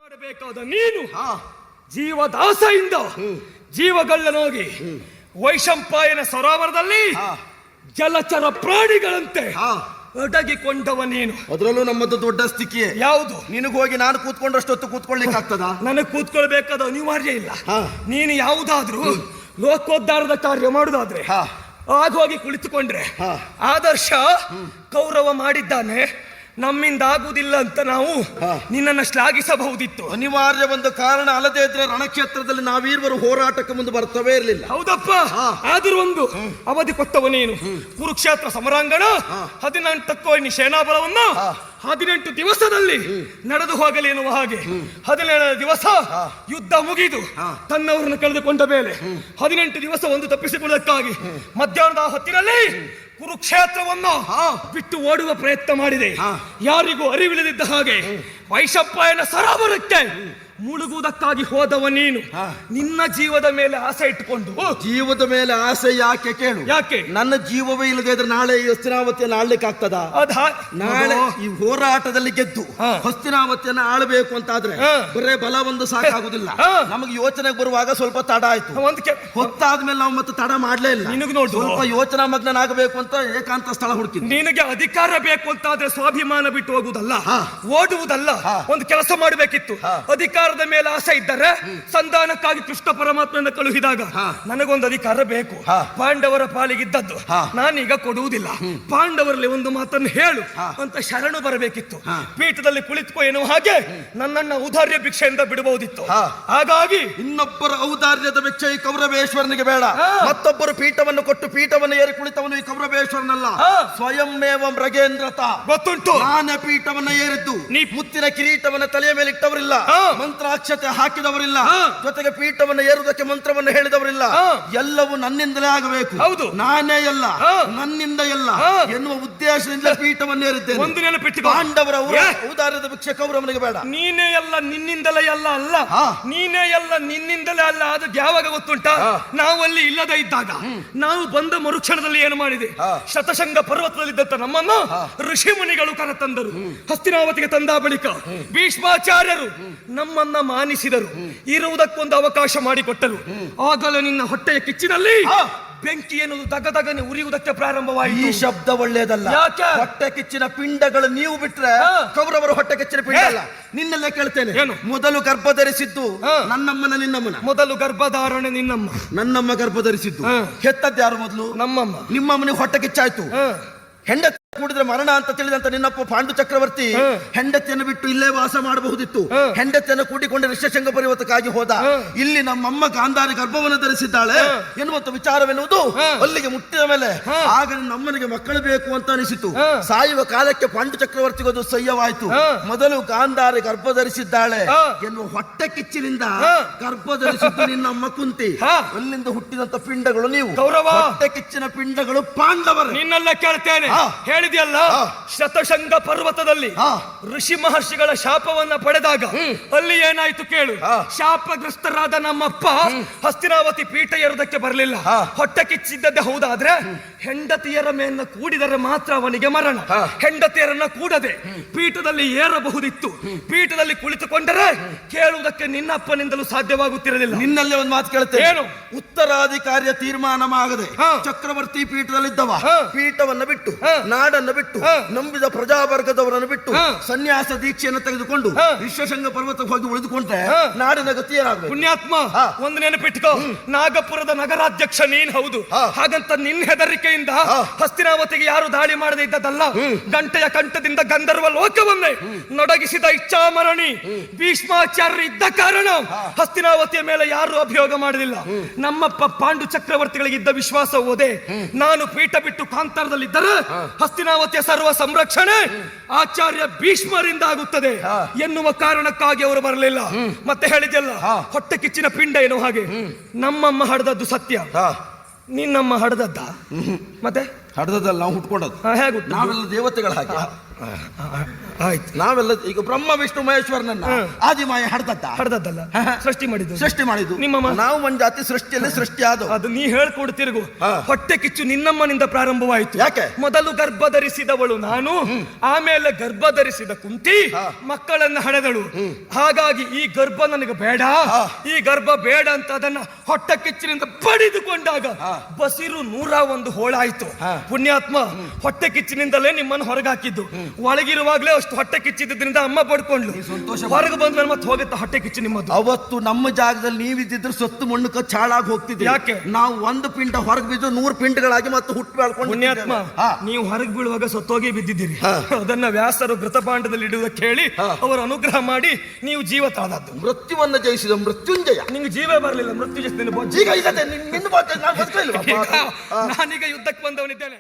ಮಾಡಬೇಕಾದ ನೀನು ಜೀವದಾಸೆಯಿಂದ ಜೀವಗಳ್ಳನಾಗಿ ವೈಶಂಪಾಯನ ಸರೋವರದಲ್ಲಿ ಜಲಚರ ಪ್ರಾಣಿಗಳಂತೆ ಅಡಗಿಕೊಂಡವ ನೀನು. ಅದರಲ್ಲೂ ನಮ್ಮದು ದೊಡ್ಡ ಸ್ಥಿತಿಯೇ ಯಾವುದು? ನಿನಗೋಗಿ ನಾನು ಕೂತ್ಕೊಂಡಷ್ಟೊತ್ತು ಕೂತ್ಕೊಳ್ಳಿಕ್ಕೆ ಆಗ್ತದ? ನನಗೆ ಕೂತ್ಕೊಳ್ಬೇಕಾದ ಅನಿವಾರ್ಯ ಇಲ್ಲ. ನೀನು ಯಾವುದಾದ್ರೂ ಲೋಕೋದ್ಧಾರದ ಕಾರ್ಯ ಮಾಡುದಾದ್ರೆ ಆಗ ಹೋಗಿ ಕುಳಿತುಕೊಂಡ್ರೆ ಆದರ್ಶ ಕೌರವ ಮಾಡಿದ್ದಾನೆ, ನಮ್ಮಿಂದ ಆಗುವುದಿಲ್ಲ ಅಂತ ನಾವು ನಿನ್ನನ್ನು ಶ್ಲಾಘಿಸಬಹುದಿತ್ತು. ಅನಿವಾರ್ಯ ಒಂದು ಕಾರಣ ಅಲ್ಲದೆ ಇದ್ರೆ ರಣಕ್ಷೇತ್ರದಲ್ಲಿ ನಾವೀರ್ವರು ಹೋರಾಟಕ್ಕೆ ಮುಂದೆ ಬರ್ತವೇ ಇರಲಿಲ್ಲ. ಹೌದಪ್ಪ, ಆದ್ರೂ ಒಂದು ಅವಧಿ ಕೊಟ್ಟವ ನೀನು. ಕುರುಕ್ಷೇತ್ರ ಸಮರಾಂಗಣ 18 ಸೇನಾಬಲವನ್ನು 18 ದಿವಸದಲ್ಲಿ ನಡೆದು ಹೋಗಲಿ ಎನ್ನುವ ಹಾಗೆ 17ನೇ ದಿವಸ ಯುದ್ಧ ಮುಗಿದು ತನ್ನವರನ್ನು ಕಳೆದುಕೊಂಡ ಮೇಲೆ 18 ದಿವಸ ಒಂದು ತಪ್ಪಿಸಿಕೊಳ್ಳಕ್ಕಾಗಿ ಮಧ್ಯಾಹ್ನದ ಹೊತ್ತಿನಲ್ಲಿ ಕುರುಕ್ಷೇತ್ರವನ್ನು ಬಿಟ್ಟು ಓಡುವ ಪ್ರಯತ್ನ ಮಾಡಿದೆ. ಯಾರಿಗೂ ಅರಿವಿಲ್ಲದಿದ್ದ ಹಾಗೆ ವೈಶಂಪಾಯನ ಸರೋವರಕ್ಕೆ ಮುಳುಗುವುದಕ್ಕಾಗಿ ಹೋದವ ನೀನು. ನಿನ್ನ ಜೀವದ ಮೇಲೆ ಆಸೆ ಇಟ್ಟುಕೊಂಡು. ಜೀವದ ಮೇಲೆ ಆಸೆ ಯಾಕೆ ಕೇಳು? ಯಾಕೆ? ನನ್ನ ಜೀವವೇ ಇಲ್ಲದೆ ಇದ್ರೆ ನಾಳೆ ಈ ಹಸ್ತಿನಾವತಿಯನ್ನು ಆಳ್ಲಿಕ್ಕೆ ಆಗ್ತದ? ನಾಳೆ ಈ ಹೋರಾಟದಲ್ಲಿ ಗೆದ್ದು ಹಸ್ತಿನಾವತಿಯನ್ನು ಆಳ್ಬೇಕು ಅಂತಾದ್ರೆ ಬರೇ ಬಲ ಒಂದು ಸಾಕಾಗುದಿಲ್ಲ. ನಮಗೆ ಯೋಚನೆಗೆ ಬರುವಾಗ ಸ್ವಲ್ಪ ತಡ ಆಯ್ತು. ಹೊತ್ತಾದ್ಮೇಲೆ ನಾವು ಮತ್ತೆ ತಡ ಮಾಡ್ಲೇ ಇಲ್ಲ. ನಿನಗೆ ನೋಡಿ ಸ್ವಲ್ಪ ಯೋಚನಾ ಮಗ್ನಾಗಬೇಕು ಅಂತ ಏಕಾಂತ ಸ್ಥಳ ಹುಡುಕಿ. ನಿನಗೆ ಅಧಿಕಾರ ಬೇಕು ಅಂತಾದ್ರೆ ಸ್ವಾಭಿಮಾನ ಬಿಟ್ಟು ಹೋಗುವುದಲ್ಲ, ಓಡುವುದಲ್ಲ, ಒಂದು ಕೆಲಸ ಮಾಡಬೇಕಿತ್ತು. ಅಧಿಕಾರ ಮೇಲೆ ಆಸೆ ಇದ್ದರೆ ಸಂಧಾನಕ್ಕಾಗಿ ಕೃಷ್ಣ ಪರಮಾತ್ಮನ ಕಳುಹಿದಾಗ ನನಗೊಂದು ಅಧಿಕಾರ ಬೇಕು, ಪಾಂಡವರ ಪಾಲಿಗಿದ್ದದ್ದು ನಾನೀಗ ಕೊಡುವುದಿಲ್ಲ, ಪಾಂಡವರಲ್ಲಿ ಒಂದು ಮಾತನ್ನು ಹೇಳು ಅಂತ ಶರಣು ಬರಬೇಕಿತ್ತು. ಪೀಠದಲ್ಲಿ ಕುಳಿತುಕೋ ಎನ್ನುವ ಹಾಗೆ ನನ್ನನ್ನ ಔದಾರ್ಯ ಭಿಕ್ಷೆಯಿಂದ ಬಿಡಬಹುದಿತ್ತು. ಹಾಗಾಗಿ ಇನ್ನೊಬ್ಬರ ಔದಾರ್ಯದ ಭಿಕ್ಷೆ ಈ ಕೌರವೇಶ್ವರನಿಗೆ ಬೇಡ. ಮತ್ತೊಬ್ಬರು ಪೀಠವನ್ನು ಕೊಟ್ಟು ಪೀಠವನ್ನು ಏರಿ ಕುಳಿತವನು ಈ ಕೌರವೇಶ್ವರನಲ್ಲ, ಸ್ವಯಂಮೇವ ಮೃಗೇಂದ್ರತ. ಗೊತ್ತುಂಟು, ನಾನೇ ಪೀಠವನ್ನು ಏರಿದ್ದು, ನೀ ಮುತ್ತಿನ ಕಿರೀಟವನ್ನು ತಲೆಯ ಮೇಲೆ ಇಟ್ಟವರಿಲ್ಲ, ಮಂತ್ರಾಕ್ಷತೆ ಹಾಕಿದವರಿಲ್ಲ, ಜೊತೆಗೆ ಪೀಠವನ್ನು ಏರುವುದಕ್ಕೆ ಮಂತ್ರವನ್ನು ಹೇಳಿದವರಿಲ್ಲ. ಎಲ್ಲವೂ ನನ್ನಿಂದಲೇ ಆಗಬೇಕು. ಹೌದು, ನಾನೇ ಎಲ್ಲ, ನನ್ನಿಂದ ಎಲ್ಲ ಎನ್ನುವ ಉದ್ದೇಶದಿಂದ ಪೀಠವನ್ನು ಏರಿದ್ದೇನೆ. ಒಂದು ನೆನಪಿಟ್ಟು, ಪಾಂಡವರ ಔದಾರ್ಯದ ಭಿಕ್ಷೆ ಕೌರವನಿಗೆ ಬೇಡ. ನೀನೇ ಎಲ್ಲ ನಿನ್ನಿಂದಲೇ ಎಲ್ಲ ಅಲ್ಲ, ನೀನೇ ಎಲ್ಲ ನಿನ್ನಿಂದಲೇ ಅಲ್ಲ. ಅದು ಯಾವಾಗ ಗೊತ್ತುಂಟ? ನಾವಲ್ಲಿ ಇಲ್ಲದೆ ಇದ್ದಾಗ ನಾವು ಬಂದ ಮರುಕ್ಷಣದಲ್ಲಿ ಏನು ಮಾಡಿದೆ? ಶತಶೃಂಗ ಪರ್ವತದಲ್ಲಿದ್ದಂತ ನಮ್ಮನ್ನು ಋಷಿ ಮುನಿಗಳು ಕರೆತಂದರು. ಹಸ್ತಿನಾವತಿಗೆ ತಂದ ಬಳಿಕ ಭೀಷ್ಮಾಚಾರ್ಯರು ನಮ್ಮನ್ನ ಮಾನಿಸಿದರು, ಇರುವುದಕ್ಕೊಂದು ಅವಕಾಶ ಮಾಡಿಕೊಟ್ಟರು. ಆಗಲೇ ನಿನ್ನ ಹೊಟ್ಟೆಯ ಕಿಚ್ಚಿನಲ್ಲಿ ಬೆಂಕಿ ಎನ್ನುವುದು ದಗದಗನೆ ಉರಿಯುವುದಕ್ಕೆ ಪ್ರಾರಂಭವಾಯಿತು. ಈ ಶಬ್ದ ಒಳ್ಳೆಯದಲ್ಲ. ಯಾಕೆ? ಹೊಟ್ಟೆ ಕಿಚ್ಚಿನ ಪಿಂಡಗಳು ನೀವು ಬಿಟ್ರೆ ಕೌರವರು ಹೊಟ್ಟೆ ಕಿಚ್ಚಿನ ಪಿಂಡ ಅಲ್ಲ. ನಿನ್ನೆಲ್ಲ ಕೇಳ್ತೇನೆ, ಮೊದಲು ಗರ್ಭ ಧರಿಸಿದ್ದು ನನ್ನಮ್ಮನ ನಿನ್ನಮ್ಮನ? ಮೊದಲು ಗರ್ಭಧಾರಣೆ ನಿನ್ನಮ್ಮ. ನನ್ನಮ್ಮ ಗರ್ಭ ಧರಿಸಿದ್ದು. ಹೆತ್ತದ್ದು ಯಾರು ಮೊದಲು? ನಮ್ಮಮ್ಮ. ನಿಮ್ಮಮ್ಮನಿಗೆ ಹೊಟ್ಟೆ ಕಿಚ್ಚಾಯ್ತು. ಹೆಂಡತಿ ಕೂಡಿದ್ರೆ ಮರಣ ಅಂತ ತಿಳಿದಂತ ನಿನ್ನಪ್ಪ ಪಾಂಡು ಚಕ್ರವರ್ತಿ ಹೆಂಡತಿಯನ್ನು ಬಿಟ್ಟು ಇಲ್ಲೇ ವಾಸ ಮಾಡಬಹುದಿತ್ತು. ಹೆಂಡತಿಯನ್ನು ಕೂಡಿಕೊಂಡು ಋಷ್ಯಶೃಂಗ ಪರ್ವತಕ್ಕಾಗಿ ಹೋದ. ಇಲ್ಲಿ ನಮ್ಮಮ್ಮ ಗಾಂಧಾರಿ ಗರ್ಭವನ್ನು ಧರಿಸಿದ್ದಾಳೆ ಎನ್ನುವಂತ ವಿಚಾರವೆನ್ನುವುದು ಅಲ್ಲಿಗೆ ಮುಟ್ಟಿದ ಮೇಲೆ ಆಗ ನಮ್ಮನಿಗೆ ಮಕ್ಕಳು ಬೇಕು ಅಂತ ಅನಿಸಿತು. ಸಾಯುವ ಕಾಲಕ್ಕೆ ಪಾಂಡು ಚಕ್ರವರ್ತಿಗೋದು ಸಹ್ಯವಾಯಿತು. ಮೊದಲು ಗಾಂಧಾರಿ ಗರ್ಭ ಧರಿಸಿದ್ದಾಳೆ ಎನ್ನುವ ಹೊಟ್ಟೆ ಕಿಚ್ಚಿನಿಂದ ಗರ್ಭ ಧರಿಸಿದ್ದು ನಿನ್ನಮ್ಮ ಕುಂತಿ. ಅಲ್ಲಿಂದ ಹುಟ್ಟಿದಂತ ಪಿಂಡಗಳು ನೀವು. ಹೊಟ್ಟೆ ಕಿಚ್ಚಿನ ಪಿಂಡಗಳು ಪಾಂಡವರು. ನಿನ್ನೆಲ್ಲ ಕೇಳ್ತೇನೆ, ಹೇಳಿದೆಯಲ್ಲ, ಶತಶೃಂಗ ಪರ್ವತದಲ್ಲಿ ಋಷಿ ಮಹರ್ಷಿಗಳ ಶಾಪವನ್ನ ಪಡೆದಾಗ ಅಲ್ಲಿ ಏನಾಯ್ತು ಕೇಳು. ಶಾಪಗ್ರಸ್ತರಾದ ನಮ್ಮಪ್ಪ ಹಸ್ತಿನಾವತಿ ಪೀಠ ಏರುವುದಕ್ಕೆ ಬರಲಿಲ್ಲ. ಹೊಟ್ಟೆ ಕಿಚ್ಚಿದ್ದದ್ದೇ ಹೌದಾದ್ರೆ ಹೆಂಡತಿಯರ ಮೇಲನ್ನ ಕೂಡಿದರೆ ಮಾತ್ರ ಅವನಿಗೆ ಮರಣ. ಹೆಂಡತಿಯರನ್ನ ಕೂಡದೆ ಪೀಠದಲ್ಲಿ ಏರಬಹುದಿತ್ತು. ಪೀಠದಲ್ಲಿ ಕುಳಿತುಕೊಂಡರೆ ಕೇಳುವುದಕ್ಕೆ ನಿನ್ನಪ್ಪನಿಂದಲೂ ಸಾಧ್ಯವಾಗುತ್ತಿರಲಿಲ್ಲ. ನಿನ್ನಲ್ಲಿ ಒಂದು ಮಾತು ಕೇಳುತ್ತೇನೆ, ಏನು? ಉತ್ತರಾಧಿಕಾರಿಯ ತೀರ್ಮಾನವಾಗದೆ ಚಕ್ರವರ್ತಿ ಪೀಠದಲ್ಲಿದ್ದವ ಪೀಠವನ್ನು ಬಿಟ್ಟು ನಾಡನ್ನು ಬಿಟ್ಟು ನಂಬಿದ ಪ್ರಜಾವರ್ಗದವರನ್ನು ಬಿಟ್ಟು ಸನ್ಯಾಸ ದೀಕ್ಷೆಯನ್ನು ತೆಗೆದುಕೊಂಡು ಋಷ್ಯಶೃಂಗ ಪರ್ವತಕ್ಕೆ ಹೋಗಿ ಉಳಿದುಕೊಂಡ್ರೆ ನಾಡಿನ ಗತಿ ಏನಾಗಬೇಕು? ಪುಣ್ಯಾತ್ಮ, ಒಂದು ನೆನಪಿಟ್ಕೋ, ನಾಗಪುರದ ನಗರಾಧ್ಯಕ್ಷ ನೀನ್ ಹೌದು. ಹಾಗಂತ ನಿನ್ನ ಹೆದರಿಕೆಯಿಂದ ಹಸ್ತಿನಾವತಿಗೆ ಯಾರು ದಾಳಿ ಮಾಡದೇ ಇದ್ದದಲ್ಲ. ಗಂಟೆಯ ಕಂಠದಿಂದ ಗಂಧರ್ವ ಲೋಕವನ್ನೇ ನಡಗಿಸಿದ ಇಚ್ಛಾಮರಣಿ ಭೀಷ್ಮಾಚಾರ್ಯ ಇದ್ದ ಕಾರಣ ಹಸ್ತಿನಾವತಿಯ ಮೇಲೆ ಯಾರು ಅಭಿಯೋಗ ಮಾಡಲಿಲ್ಲ. ನಮ್ಮಪ್ಪ ಪಾಂಡು ಚಕ್ರವರ್ತಿಗಳಿಗೆ ಇದ್ದ ವಿಶ್ವಾಸ ಓದೆ, ನಾನು ಪೀಠ ಬಿಟ್ಟು ಕಾಂತಾರದಲ್ಲಿದ್ದರೆ ಹಸ್ತಿನಾವತಿಯ ಸರ್ವ ಸಂರಕ್ಷಣೆ ಆಚಾರ್ಯ ಭೀಷ್ಮರಿಂದ ಆಗುತ್ತದೆ ಎನ್ನುವ ಕಾರಣಕ್ಕಾಗಿ ಅವರು ಬರಲಿಲ್ಲ. ಮತ್ತೆ ಹೇಳಿದೆಲ್ಲ, ಹೊಟ್ಟೆ ಕಿಚ್ಚಿನ ಪಿಂಡ ಏನೋ ಹಾಗೆ ನಮ್ಮಮ್ಮ ಹಡದದ್ದು ಸತ್ಯ, ನಿನ್ನಮ್ಮ ಹಡದದ್ದ ಮತ್ತೆ ಹಡದಲ್ಲ ನಾವು ಹುಟ್ಕೊಂಡದ್ದು. ಹೇಗೆ ನಾವೆಲ್ಲ ದೇವತೆಗಳ ಹಾಗೆ. ಆಯ್ತು, ನಾವೆಲ್ಲ ಈಗ ಬ್ರಹ್ಮ ವಿಷ್ಣು ಮಹೇಶ್ವರನನ್ನ ಆದಿಮಾಯ ಹಡ್ದದ್ದಲ್ಲ ಸೃಷ್ಟಿ ಮಾಡಿದ್ದು ಸೃಷ್ಟಿ ಮಾಡಿದ್ದು ನಿಮ್ಮ ನಾವು ಮಂಜಾತಿ ಸೃಷ್ಟಿಯಲ್ಲಿ ಸೃಷ್ಟಿ ಆದ. ಅದು ನೀ ಹೇಳ್ಕೊಡು ತಿರುಗು. ಹೊಟ್ಟೆ ಕಿಚ್ಚು ನಿನ್ನಮ್ಮನಿಂದ ಪ್ರಾರಂಭವಾಯಿತು. ಯಾಕೆ? ಮೊದಲು ಗರ್ಭ ಧರಿಸಿದವಳು ನಾನು, ಆಮೇಲೆ ಗರ್ಭ ಧರಿಸಿದ ಕುಂತಿ ಮಕ್ಕಳನ್ನ ಹಡೆದಳು. ಹಾಗಾಗಿ ಈ ಗರ್ಭ ನನಗೆ ಬೇಡ, ಈ ಗರ್ಭ ಬೇಡ ಅಂತ ಅದನ್ನ ಹೊಟ್ಟೆ ಕಿಚ್ಚಿನಿಂದ ಬಡಿದುಕೊಂಡಾಗ ಬಸಿರು 101 ಹೋಳಾಯ್ತು. ಪುಣ್ಯಾತ್ಮ, ಹೊಟ್ಟೆ ಕಿಚ್ಚಿನಿಂದಲೇ ನಿಮ್ಮನ್ನು ಹೊರಗಾಕಿದ್ದು. ಒಳಗಿರುವಾಗ್ಲೇ ಅಷ್ಟು ಹೊಟ್ಟೆ ಕಿಚ್ಚಿದ್ರಿಂದ ಅಮ್ಮ ಬಡ್ಕೊಂಡ್ಲು. ಹೊರಗೆ ಬಂದ್ಮೇಲೆ ಮತ್ತೆ ಹೋಗುತ್ತೆ ಹೊಟ್ಟೆ ಕಿಚ್ಚು ನಿಮ್ಮದು. ಅವತ್ತು ನಮ್ಮ ಜಾಗದಲ್ಲಿ ನೀವಿದ್ದಿದ್ರೆ ಸೊತ್ತು ಮಣ್ಣು ಚಾಳಾಗಿ ಹೋಗ್ತಿದ್ದೆ. ಯಾಕೆ? ನಾವು ಒಂದು ಪಿಂಡ ಹೊರಗೆ ಬಿದ್ದು 100 ಪಿಂಡಗಳಾಗಿ ಮತ್ತೆ ಹುಟ್ಟು ಬೆಳ್ಕೊಂಡು. ಪುಣ್ಯಾತ್ಮ, ನೀವು ಹೊರಗೆ ಬೀಳುವಾಗ ಸತ್ತೋಗಿ ಬಿದ್ದಿದ್ದೀರಿ. ಅದನ್ನ ವ್ಯಾಸರು ಘೃತಪಾಂಡದಲ್ಲಿ ಇಡುವುದಕ್ಕೆ ಹೇಳಿ ಅವರು ಅನುಗ್ರಹ ಮಾಡಿ ನೀವು ಜೀವ ತಾಳದ್ದು. ಮೃತ್ಯುವನ್ನ ಜಯಿಸಿದ ಮೃತ್ಯುಂಜಯ. ನಿಮ್ಗೆ ಜೀವ ಬರಲಿಲ್ಲ, ಮೃತ್ಯು ಜಯಿಸಿದ ಈಗ ನಾನೀಗ ನಾನೀಗ ಯುದ್ಧಕ್ಕೆ ಬಂದವನಿದ್ದೇನೆ.